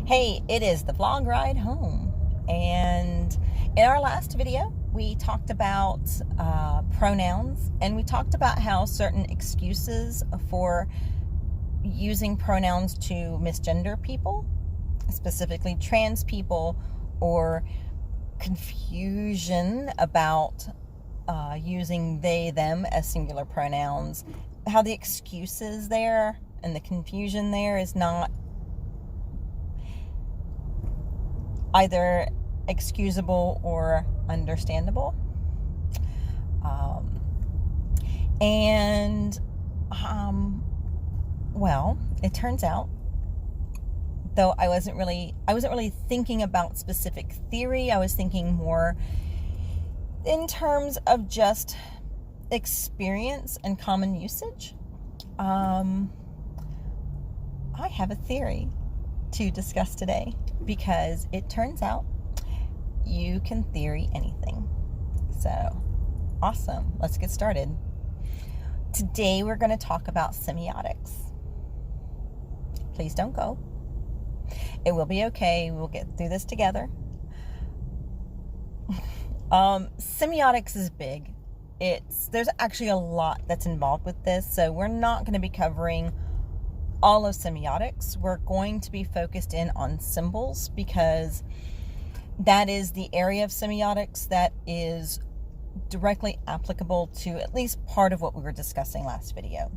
Hey, it is the vlog ride home, and in our last video we talked about pronouns, and we talked about how certain excuses for using pronouns to misgender people, specifically trans people, or confusion about using they, them as singular pronouns, how the excuses there and the confusion there is not either excusable or understandable. Well, it turns out, though I wasn't really thinking about specific theory. I was thinking more in terms of just experience and common usage. I have a theory to discuss today, because it turns out you can theory anything. So, awesome. Let's get started. Today we're going to talk about semiotics. Please don't go. It will be okay. We'll get through this together. Semiotics is big. There's actually a lot that's involved with this, so we're not going to be covering all of semiotics. We're going to be focused in on symbols, because that is the area of semiotics that is directly applicable to at least part of what we were discussing last video.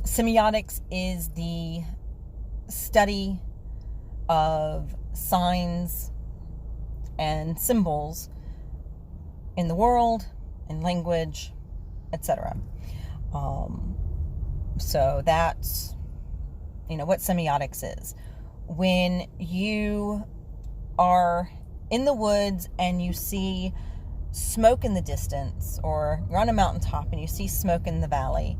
Semiotics is the study of signs and symbols in the world, in language, etc. So that's, what semiotics is. When you are in the woods and you see smoke in the distance, or you're on a mountaintop and you see smoke in the valley,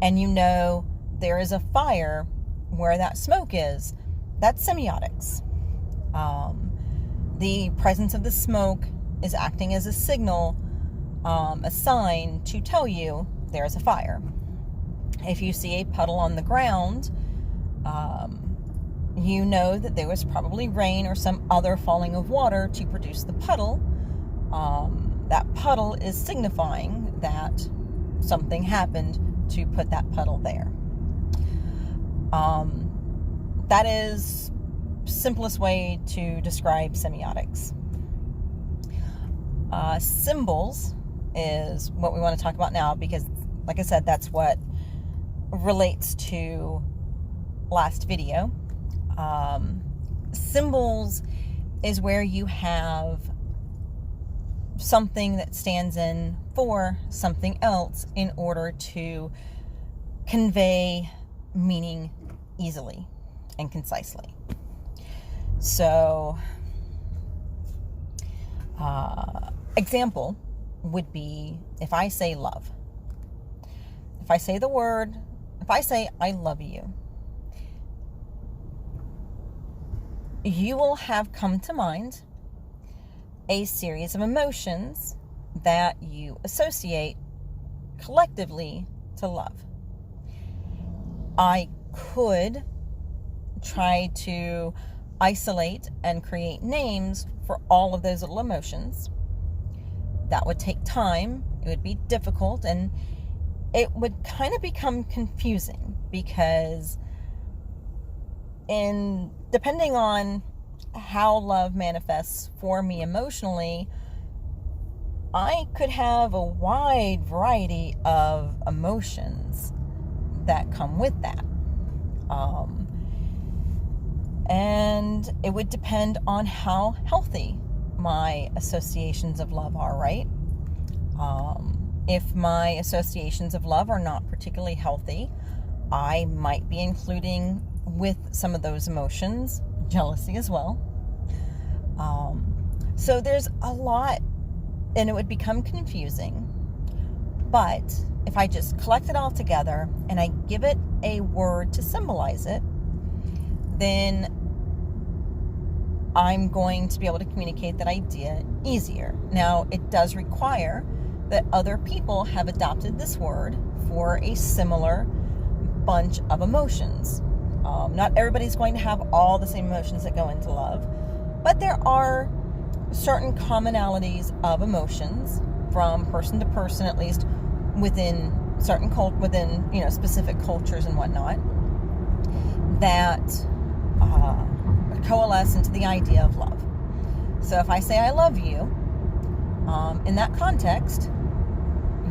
and you know there is a fire where that smoke is, that's semiotics. The presence of the smoke is acting as a signal, a sign to tell you there is a fire. If you see a puddle on the ground, you know that there was probably rain or some other falling of water to produce the puddle. That puddle is signifying that something happened to put that puddle there. That is simplest way to describe semiotics. Symbols is what we want to talk about now, because, like I said, that's what relates to last video. Symbols is where you have something that stands in for something else in order to convey meaning easily and concisely. So, example would be if I say love. If I say the word, if I say I love you, you will have come to mind a series of emotions that you associate collectively to love. I could try to isolate and create names for all of those little emotions. That would take time. It would be difficult, and it would kind of become confusing, because depending on how love manifests for me emotionally, I could have a wide variety of emotions that come with that. And it would depend on how healthy my associations of love are, right? If my associations of love are not particularly healthy, I might be including with some of those emotions jealousy as well. So there's a lot, and it would become confusing. But if I just collect it all together and I give it a word to symbolize it, then I'm going to be able to communicate that idea easier. Now, it does require that other people have adopted this word for a similar bunch of emotions. Not everybody's going to have all the same emotions that go into love, but there are certain commonalities of emotions from person to person, at least within certain specific cultures and whatnot, that coalesce into the idea of love. So if I say I love you, in that context,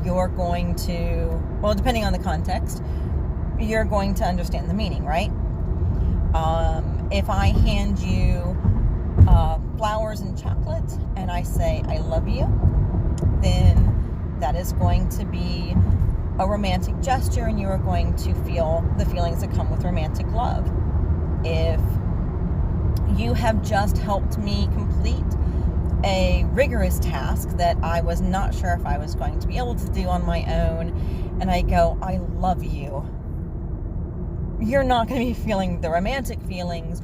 you're going to, well, depending on the context, you're going to understand the meaning, right? If I hand you flowers and chocolate and I say I love you, then that is going to be a romantic gesture, and you are going to feel the feelings that come with romantic love. If you have just helped me complete a rigorous task that I was not sure if I was going to be able to do on my own, and I go, I love you, you're not going to be feeling the romantic feelings.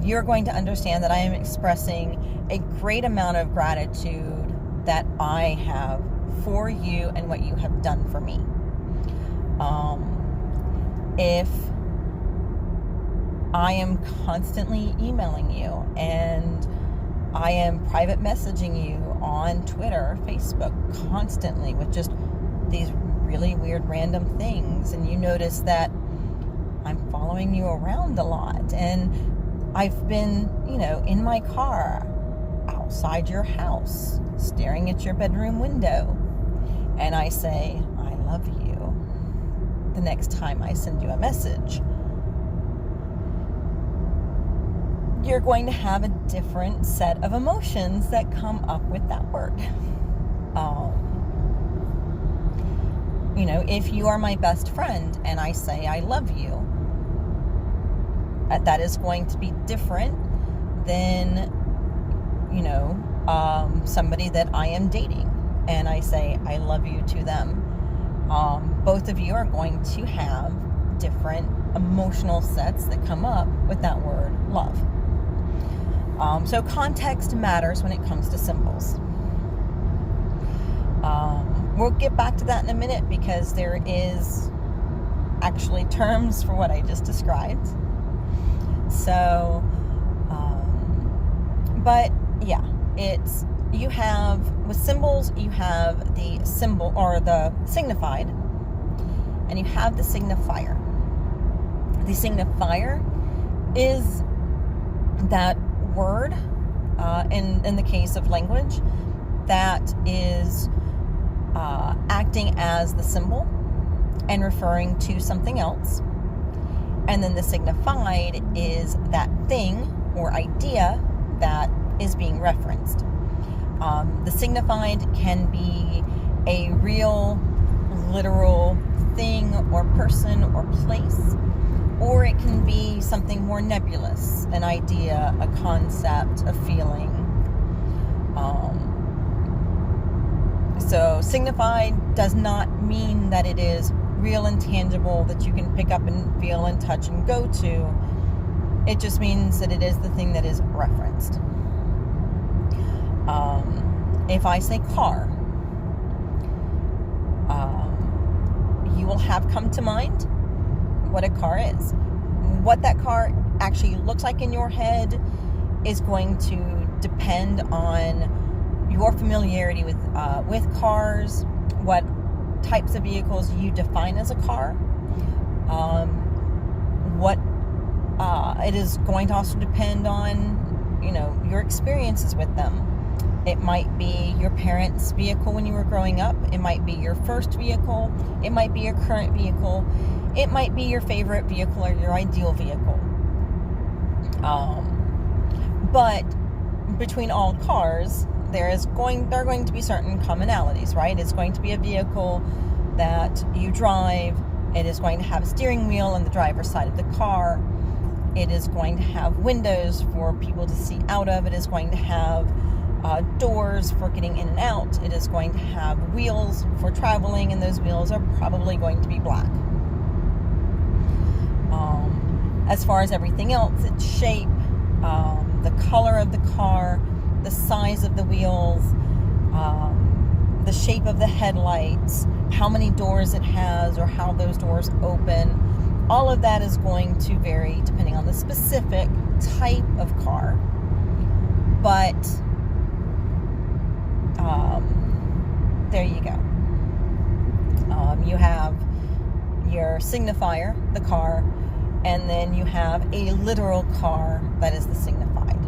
You're going to understand that I am expressing a great amount of gratitude that I have for you and what you have done for me. If I am constantly emailing you and I am private messaging you on Twitter, Facebook, constantly with just these really weird random things, and you notice that I'm following you around a lot, and I've been, in my car, outside your house, staring at your bedroom window, and I say, I love you, the next time I send you a message, you're going to have a different set of emotions that come up with that word. If you are my best friend and I say I love you, that is going to be different than, somebody that I am dating and I say I love you to them. Both of you are going to have different emotional sets that come up with that word love. So context matters when it comes to symbols. We'll get back to that in a minute because there is actually terms for what I just described. So, but yeah, with symbols, you have the symbol or the signified, and you have the signifier. The signifier is that word, in the case of language, that is acting as the symbol and referring to something else. And then the signified is that thing or idea that is being referenced. The signified can be a real, literal thing or person or place, or it can be something more nebulous, an idea, a concept, a feeling. So signified does not mean that it is real and tangible that you can pick up and feel and touch and go to. It just means that it is the thing that is referenced. If I say car, you will have come to mind what a car is. What that car actually looks like in your head is going to depend on your familiarity with cars, what types of vehicles you define as a car. It is going to also depend on, your experiences with them. It might be your parents' vehicle when you were growing up. It might be your first vehicle. It might be your current vehicle. It might be your favorite vehicle or your ideal vehicle. But between all cars, there are going to be certain commonalities, right? It's going to be a vehicle that you drive. It is going to have a steering wheel on the driver's side of the car. It is going to have windows for people to see out of. It is going to have doors for getting in and out. It is going to have wheels for traveling, and those wheels are probably going to be black. As far as everything else, its shape, the color of the car, the size of the wheels, the shape of the headlights, how many doors it has or how those doors open, All of that is going to vary depending on the specific type of car. But there you go. You have your signifier, the car, and then you have a literal car that is the signified.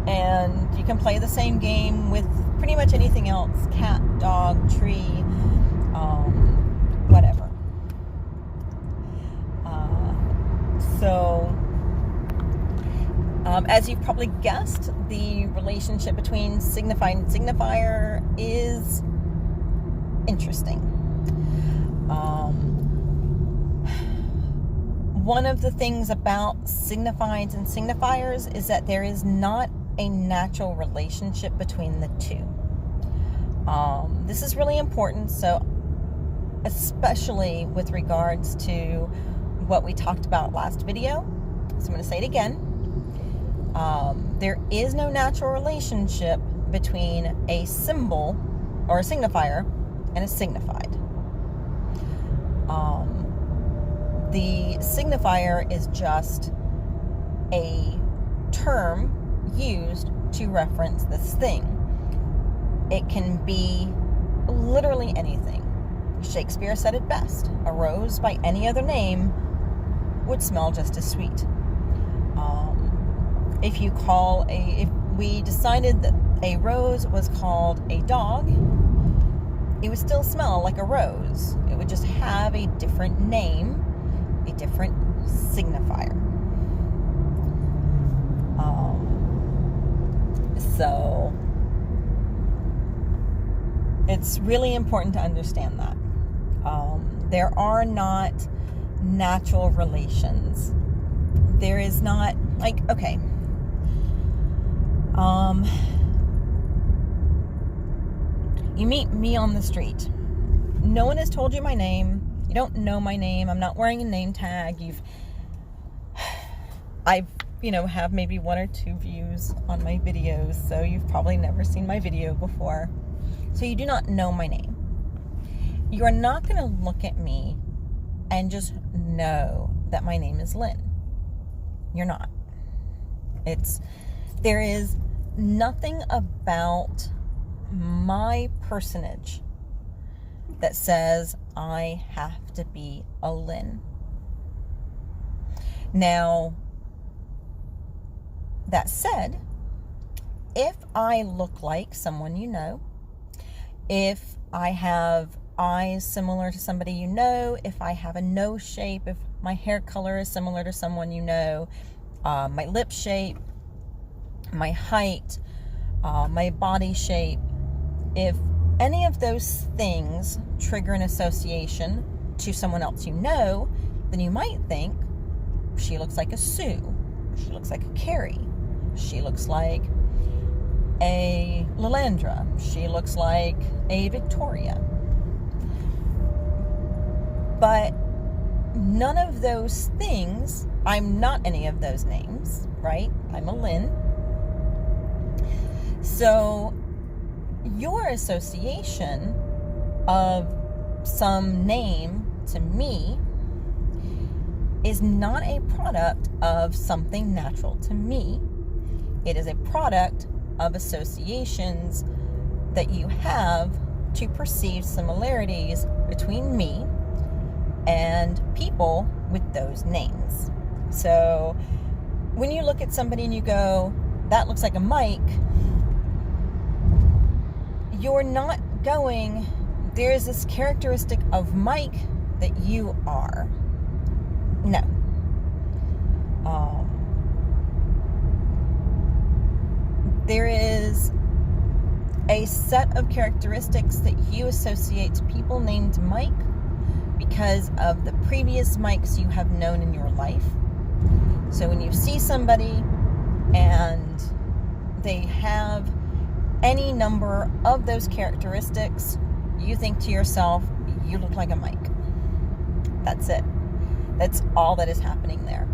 And you can play the same game with pretty much anything else: cat, dog, tree, whatever. As you've probably guessed, the relationship between signified and signifier is interesting. One of the things about signifieds and signifiers is that there is not a natural relationship between the two. This is really important, so especially with regards to what we talked about last video. So I'm going to say it again. There is no natural relationship between a symbol or a signifier and a signified. The signifier is just a term used to reference this thing. It can be literally anything. Shakespeare said it best: a rose by any other name would smell just as sweet. If we decided that a rose was called a dog, it would still smell like a rose. It would just have a different name, a different signifier. So it's really important to understand that. There are not natural relations. There is not, okay. You meet me on the street. No one has told you my name. You don't know my name. I'm not wearing a name tag. I've have maybe 1 or 2 views on my videos, so you've probably never seen my video before. So you do not know my name. You are not going to look at me and just know that my name is Lynn. You're not. There is nothing about my personage that says I have to be a Lynn. Now, that said, if I look like someone you know, if I have eyes similar to somebody you know, if I have a nose shape, if my hair color is similar to someone you know, my lip shape, my height, my body shape, if any of those things trigger an association to someone else you know, then you might think, she looks like a Sue, she looks like a Carrie, she looks like a Lilandra, she looks like a Victoria. But none of those things, I'm not any of those names, right? I'm a Lynn. So your association of some name to me is not a product of something natural to me. It is a product of associations that you have to perceive similarities between me and people with those names. So when you look at somebody and you go, that looks like a Mike, you're not going, there's this characteristic of Mike that you are. No. There is a set of characteristics that you associate to people named Mike because of the previous Mikes you have known in your life. So when you see somebody and they have any number of those characteristics, you think to yourself, you look like a Mike. That's it. That's all that is happening there.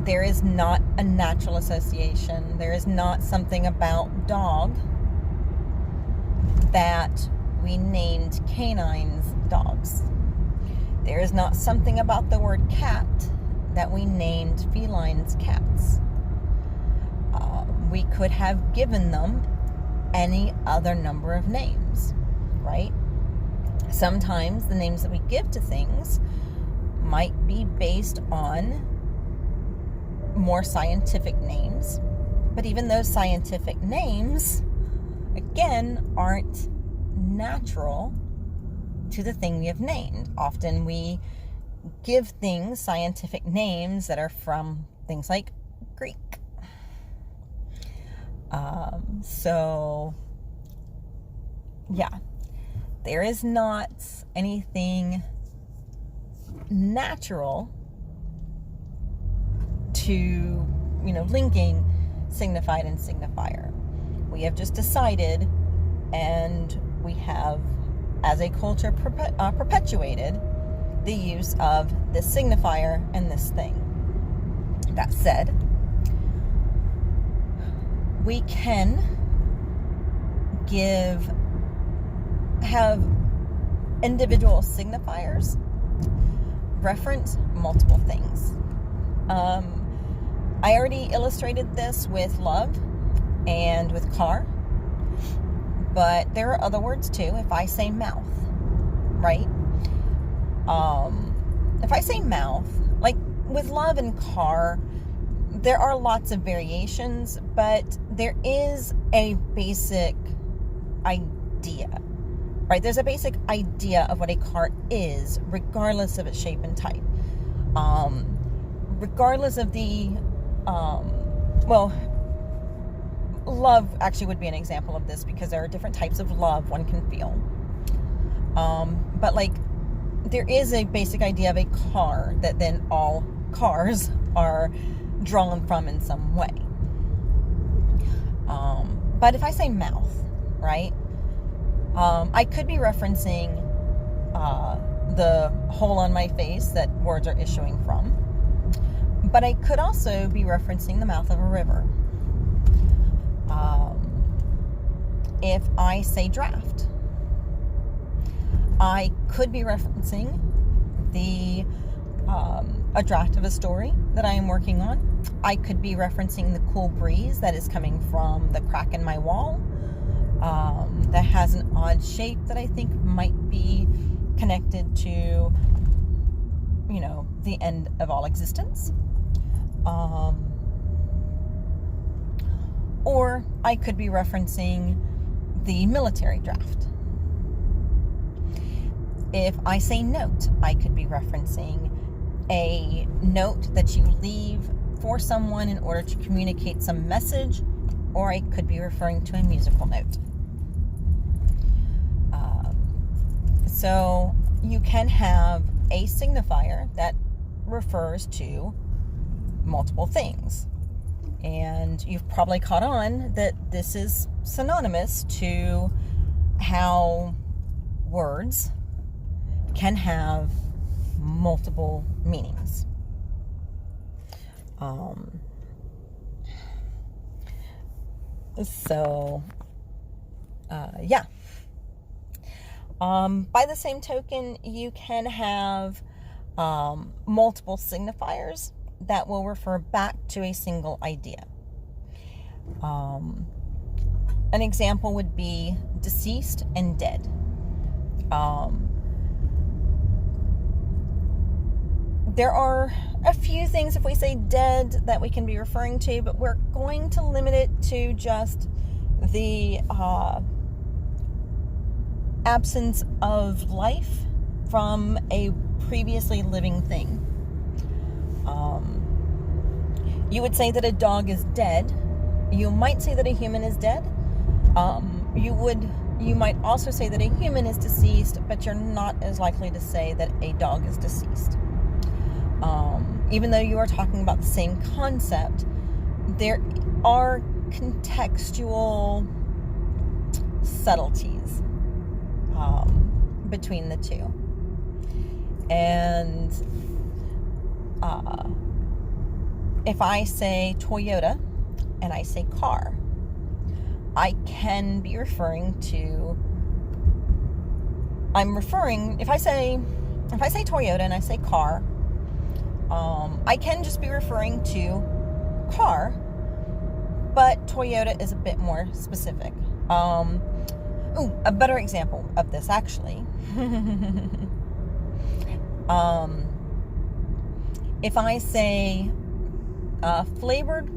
There is not a natural association. There is not something about dog that we named canines dogs. There is not something about the word cat that we named felines cats. We could have given them any other number of names, right? Sometimes the names that we give to things might be based on more scientific names, but even those scientific names, again, aren't natural to the thing we have named. Often we give things scientific names that are from things like Greek. So, yeah, there is not anything natural to, linking signified and signifier. We have just decided, and we have, as a culture, perpetuated the use of this signifier and this thing. That said, we can have individual signifiers reference multiple things. I already illustrated this with love and with car, but there are other words too. If I say mouth, right? If I say mouth, like with love and car, there are lots of variations, but there is a basic idea, right? There's a basic idea of what a car is, regardless of its shape and type. Regardless of the, love actually would be an example of this, because there are different types of love one can feel. But like, there is a basic idea of a car that then all cars are drawn from in some way. But if I say mouth, right, I could be referencing the hole on my face that words are issuing from, but I could also be referencing the mouth of a river. If I say draft, I could be referencing a draft of a story that I am working on. I could be referencing the cool breeze that is coming from the crack in my wall, that has an odd shape that I think might be connected to, the end of all existence. Or I could be referencing the military draft. If I say note, I could be referencing a note that you leave for someone in order to communicate some message, or I could be referring to a musical note. So you can have a signifier that refers to multiple things. And you've probably caught on that this is synonymous to how words can have multiple meanings. Yeah. By the same token, you can have multiple signifiers that will refer back to a single idea. An example would be deceased and dead. There are a few things, if we say dead, that we can be referring to, but we're going to limit it to just the absence of life from a previously living thing. You would say that a dog is dead. You might say that a human is dead. You might also say that a human is deceased, but you're not as likely to say that a dog is deceased. Even though you are talking about the same concept, there are contextual subtleties between the two. And if I say Toyota and I say car, I can be referring to, if I say Toyota and I say car, I can just be referring to car, but Toyota is a bit more specific. A better example of this, actually. If I say flavored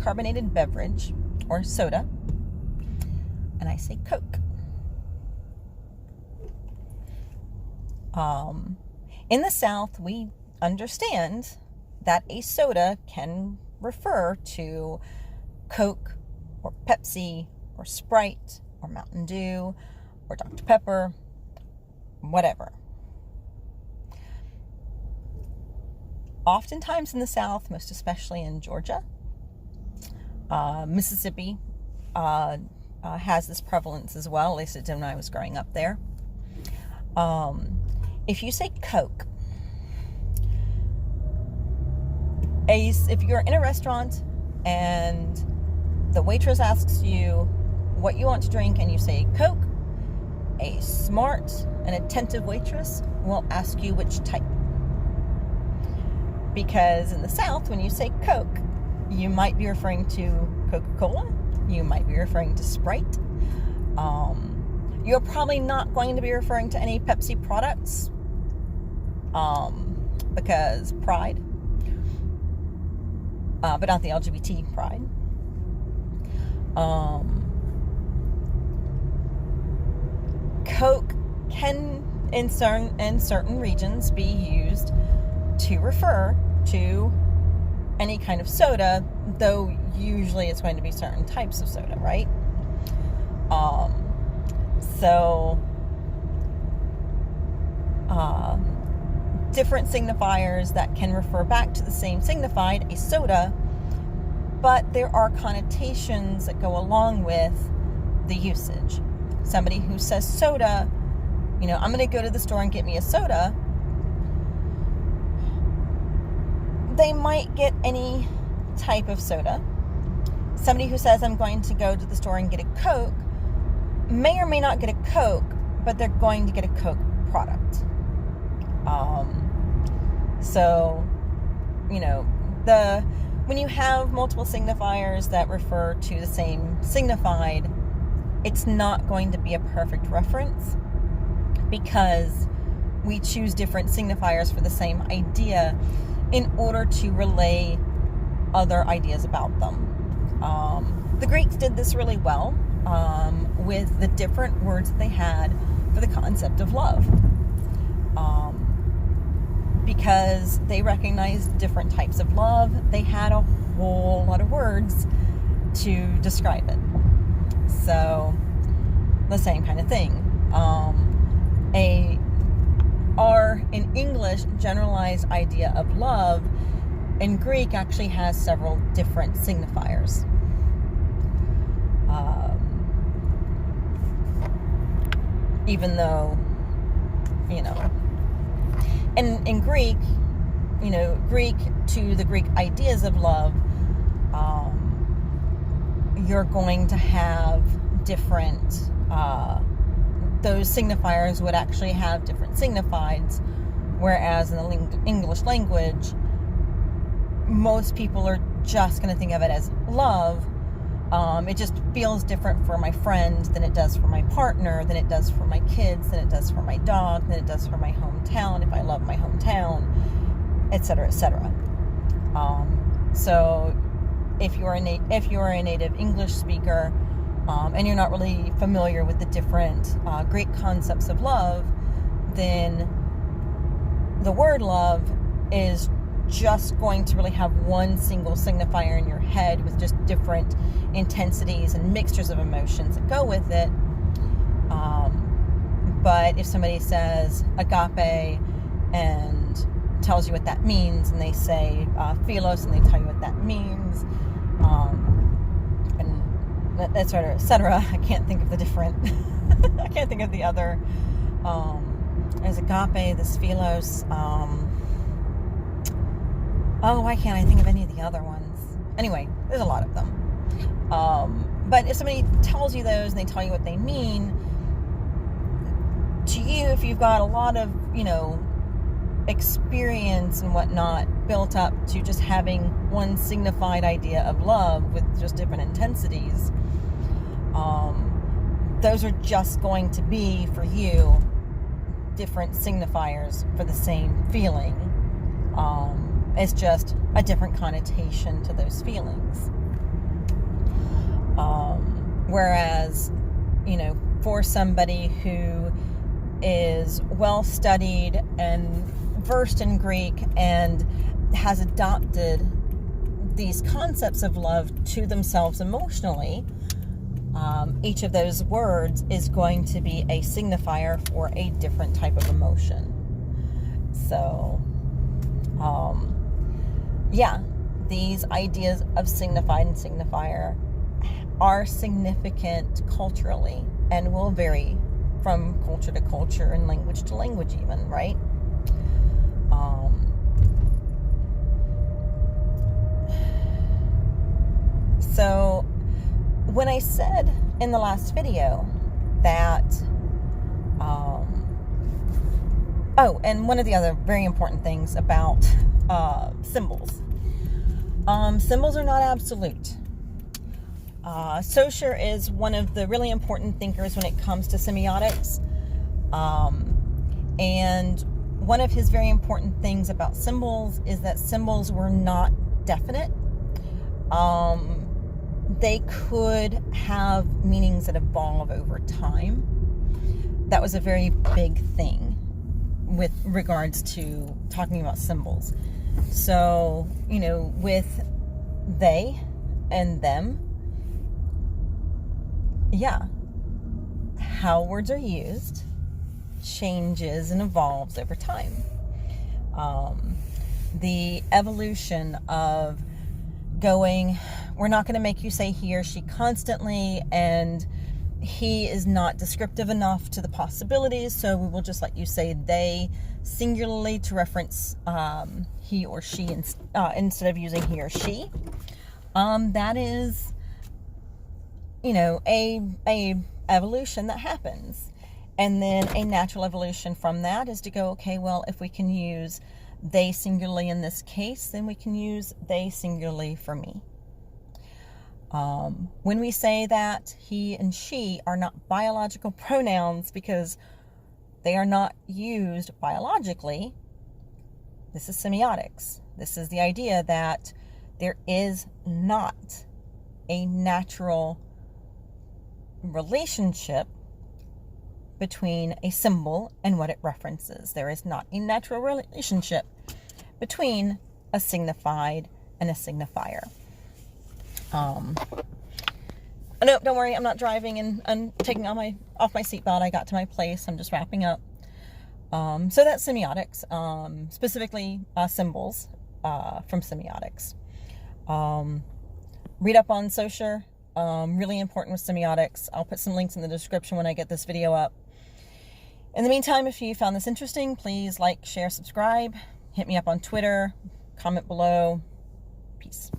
carbonated beverage or soda, and I say Coke. In the South, we understand that a soda can refer to Coke or Pepsi or Sprite or Mountain Dew or Dr. Pepper, whatever. Oftentimes in the South, most especially in Georgia, Mississippi has this prevalence as well, at least it did when I was growing up there. If you say Coke, if you're in a restaurant and the waitress asks you what you want to drink and you say Coke, a smart and attentive waitress will ask you which type. Because in the South, when you say Coke, you might be referring to Coca-Cola, you might be referring to Sprite. You're probably not going to be referring to any Pepsi products, because pride, but not the LGBT pride. Coke can, in certain regions, be used to refer to any kind of soda, though usually it's going to be certain types of soda, right? Different signifiers that can refer back to the same signified, a soda, but there are connotations that go along with the usage. Somebody who says soda, I'm going to go to the store and get me a soda, they might get any type of soda. Somebody who says, I'm going to go to the store and get a Coke, may or may not get a Coke, but they're going to get a Coke product. When you have multiple signifiers that refer to the same signified, it's not going to be a perfect reference because we choose different signifiers for the same idea in order to relay other ideas about them. The Greeks did this really well with the different words that they had for the concept of love, because they recognized different types of love. They had a whole lot of words to describe it. So the same kind of thing. Our, in English, generalized idea of love in Greek actually has several different signifiers. Even though, and in Greek, Greek to the Greek ideas of love, you're going to have different, those signifiers would actually have different signifieds, whereas in the English language, most people are just going to think of it as love. It just feels different for my friend than it does for my partner, than it does for my kids, than it does for my dog, than it does for my hometown, if I love my hometown, etc., etc. So if you're a native English speaker, and you're not really familiar with the different Greek concepts of love, then the word love is just going to really have one single signifier in your head with just different intensities and mixtures of emotions that go with it. But if somebody says agape and tells you what that means, and they say philos and they tell you what that means, and etc., etc., I can't think of the different I can't think of the other. There's agape, there's philos, why can't I think of any of the other ones? Anyway, there's a lot of them. But if somebody tells you those and they tell you what they mean, to you, if you've got a lot of, experience and whatnot built up to just having one signified idea of love with just different intensities, those are just going to be, for you, different signifiers for the same feeling. It's just a different connotation to those feelings. Whereas, for somebody who is well studied and versed in Greek and has adopted these concepts of love to themselves emotionally, each of those words is going to be a signifier for a different type of emotion. So, these ideas of signified and signifier are significant culturally and will vary from culture to culture and language to language even, right? So when I said in the last video that, and one of the other very important things about symbols. Symbols are not absolute. Saussure is one of the really important thinkers when it comes to semiotics. And one of his very important things about symbols is that symbols were not definite. They could have meanings that evolve over time. That was a very big thing with regards to talking about symbols. So, with they and them, how words are used changes and evolves over time. The evolution of going, we're not going to make you say he or she constantly, and he is not descriptive enough to the possibilities, so we will just let you say they singularly to reference he or she instead of using he or she. That is, a evolution that happens. And then a natural evolution from that is to go, okay, well, if we can use they singularly in this case, then we can use they singularly for me. When we say that he and she are not biological pronouns because they are not used biologically, this is semiotics. This is the idea that there is not a natural relationship between a symbol and what it references. There is not a natural relationship between a signified and a signifier. No, don't worry, I'm not driving and I'm taking off my seatbelt. I got to my place. I'm just wrapping up. So that's semiotics, specifically symbols from semiotics. Read up on Saussure. Really important with semiotics. I'll put some links in the description when I get this video up. In the meantime, if you found this interesting, please like, share, subscribe. Hit me up on Twitter. Comment below. Peace.